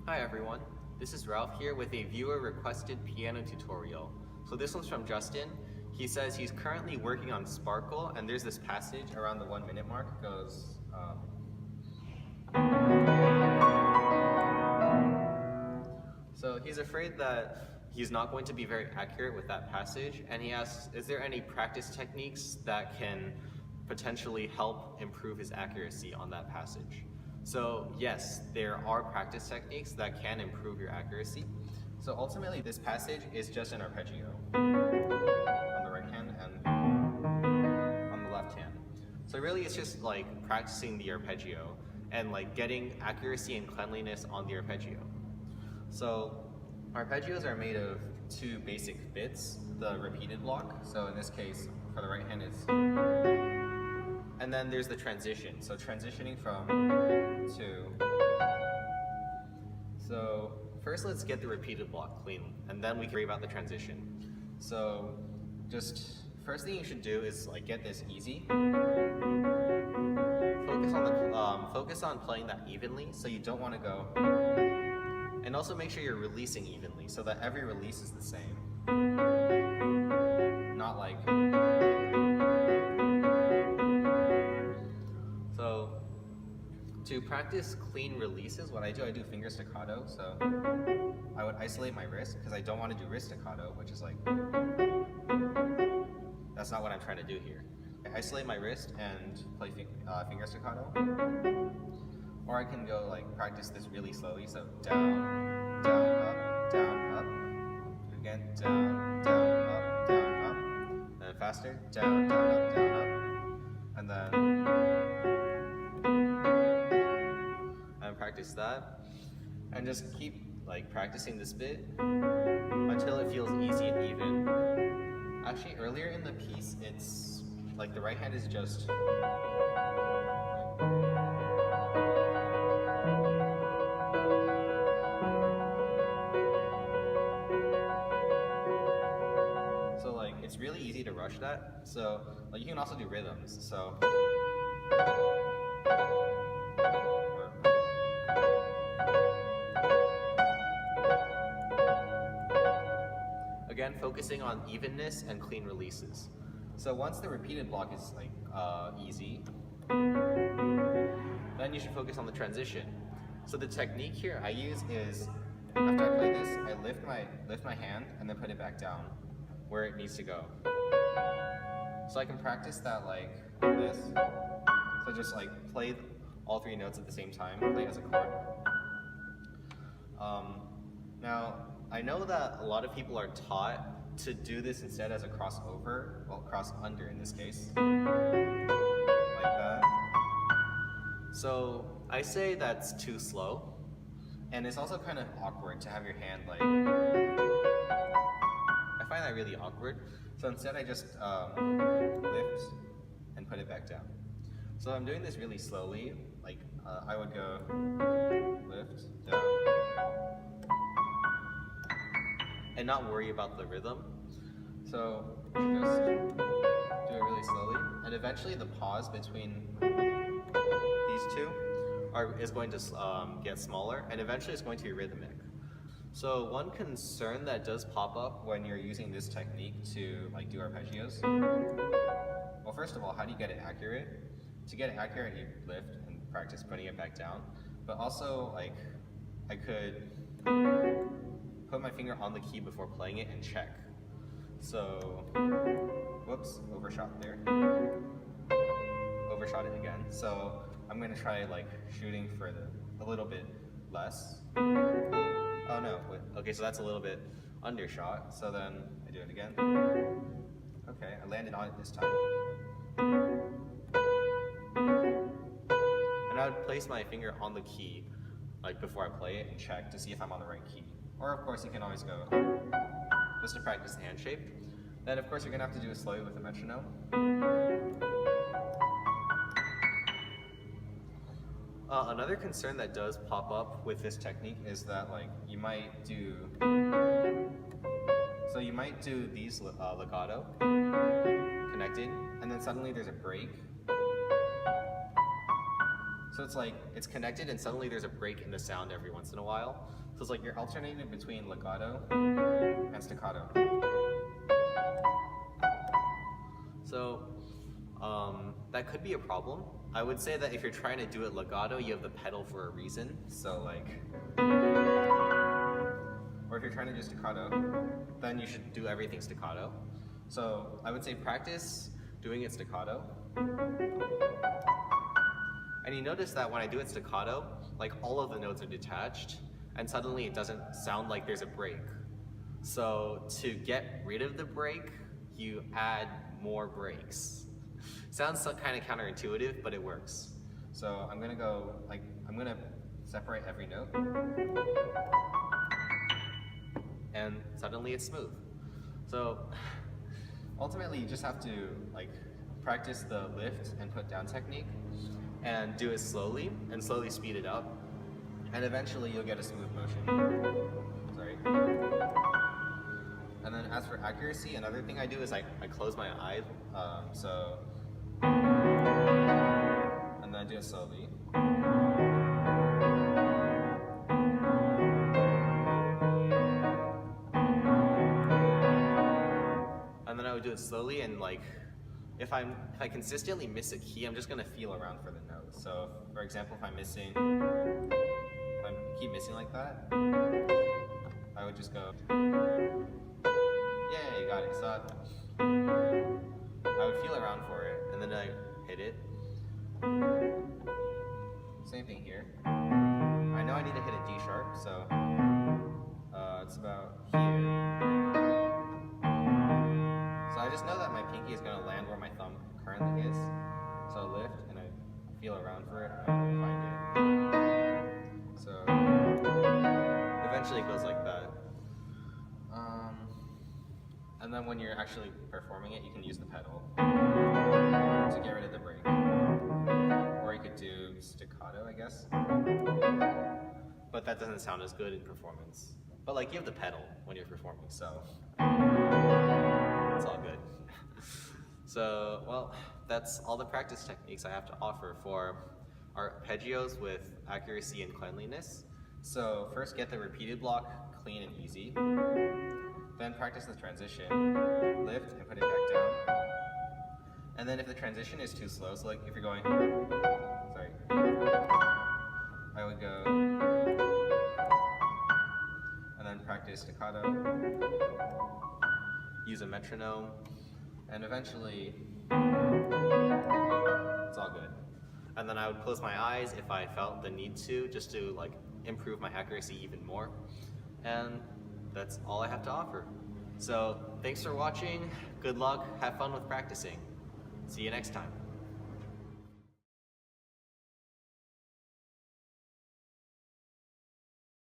Hi everyone, this is Ralph here with a viewer requested piano tutorial. So this one's from Justin. He says he's currently working on Sparkle, and there's this passage around the 1 minute mark. It goes, so he's afraid that he's not going to be very accurate with that passage, and he asks, is there any practice techniques that can potentially help improve his accuracy on that passage? So yes, there are practice techniques that can improve your accuracy. So ultimately this passage is just an arpeggio on the right hand and on the left hand. So really it's just like practicing the arpeggio and like getting accuracy and cleanliness on the arpeggio. So arpeggios are made of two basic bits, the repeated block. So in this case, for the right hand it's, and then there's the transition. So transitioning from to. So first let's get the repeated block clean, and then we can worry about the transition. So just first thing you should do is like get this easy. Focus on playing that evenly, so you don't want to go. And also make sure you're releasing evenly, so that every release is the same. Not like. So to practice clean releases, what I do finger staccato. So I would isolate my wrist because I don't want to do wrist staccato, which is like, that's not what I'm trying to do here. I isolate my wrist and play finger staccato. Or I can go like practice this really slowly. So down, down, up, again, down, up, and then faster, down, up, and then practice that, and just keep like practicing this bit until it feels easy and even. Actually, earlier in the piece, it's like the right hand is just. So like it's really easy to rush that. So like you can also do rhythms. So. Again, focusing on evenness and clean releases. So once the repeated block is like easy, then you should focus on the transition. So the technique here I use is, after I play this, I lift my hand and then put it back down where it needs to go. So I can practice that like this. So just like play all three notes at the same time, play it as a chord. Now, I know that a lot of people are taught to do this instead as a crossover, well, cross under in this case, like that. So I say that's too slow, and it's also kind of awkward to have your hand like, I find that really awkward. So instead I just lift and put it back down. So I'm doing this really slowly, like I would go lift, down, and not worry about the rhythm. So just do it really slowly, and eventually the pause between these two is going to get smaller, and eventually it's going to be rhythmic. So one concern that does pop up when you're using this technique to like do arpeggios, well, first of all, how do you get it accurate? To get it accurate, you lift and practice putting it back down, but also like I could put my finger on the key before playing it and check. So, whoops, overshot there. Overshot it again. So I'm gonna try like shooting for a little bit less. Oh no, wait. Okay, so that's a little bit undershot. So then I do it again. Okay, I landed on it this time. And I would place my finger on the key like before I play it and check to see if I'm on the right key. Or of course you can always go just to practice the hand shape. Then of course you're gonna have to do it slowly with a metronome. Another concern that does pop up with this technique is that like you might do these legato connected, and then suddenly there's a break. So it's like, it's connected and suddenly there's a break in the sound every once in a while. So it's like you're alternating between legato and staccato. So that could be a problem. I would say that if you're trying to do it legato, you have the pedal for a reason. So like, or if you're trying to do staccato, then you should do everything staccato. So I would say practice doing it staccato. And you notice that when I do it staccato, like all of the notes are detached, and suddenly it doesn't sound like there's a break. So to get rid of the break, you add more breaks. Sounds kind of counterintuitive, but it works. So I'm gonna go, like, I'm gonna separate every note, and suddenly it's smooth. So ultimately you just have to like practice the lift and put down technique and do it slowly and slowly speed it up, and eventually you'll get a smooth motion. Sorry. And then as for accuracy, another thing I do is I close my eye, and then I do it slowly. And then I would do it slowly, and like, if I consistently miss a key, I'm just gonna feel around for the note. So for example, if I keep missing like that, I would just go, yeah, you got it. So I would feel around for it, and then I hit it. Same thing here. I know I need to hit a D sharp, so it's about here. So I just know that my pinky is going to land where my thumb currently is. So I lift and I feel around for it and I find it. So eventually it goes like that. And then when you're actually performing it, you can use the pedal to get rid of the break. Or you could do staccato, I guess. But that doesn't sound as good in performance. But like, you have the pedal when you're performing, so it's all good. So, well, that's all the practice techniques I have to offer for arpeggios with accuracy and cleanliness. So first, get the repeated block clean and easy. Then practice the transition, lift and put it back down. And then if the transition is too slow, so like if you're going, sorry, I would go, and then practice staccato, use a metronome, and eventually it's all good. And then I would close my eyes if I felt the need to, just to like improve my accuracy even more. And that's all I have to offer. So thanks for watching, good luck, have fun with practicing. See you next time.